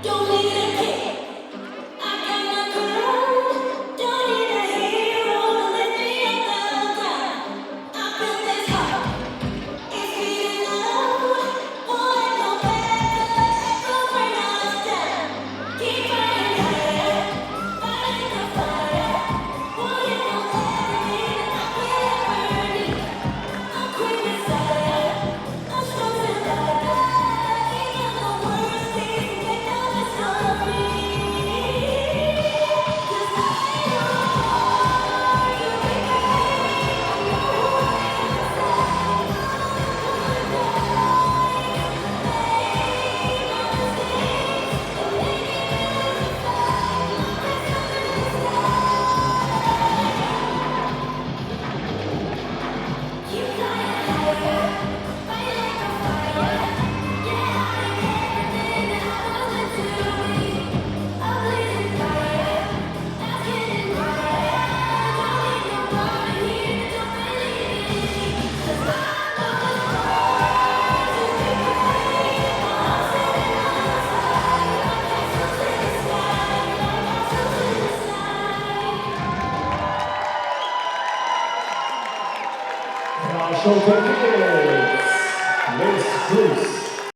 Don't need a king, I got my crown. Don't need a hero to lift me up the ground. I built this heart, it's beating loud. Won't let no battle ever bring us down. Keep fighting higher, fighting the fire. Won't let no enemy knock me burning. I'm Queen Messiah, I'm strong survivor. Even the worst things can tell the story. 'Cause I know you can keep flying higher, fight like a fire. Yeah, I am everything that I was to be. A blazing fire, that's getting brighter. Don't need nobody here to believe in me. 'Cause I know it's hard to be brave. I'm sitting on the side, like castles in the sky, like castles in the sky. National Technique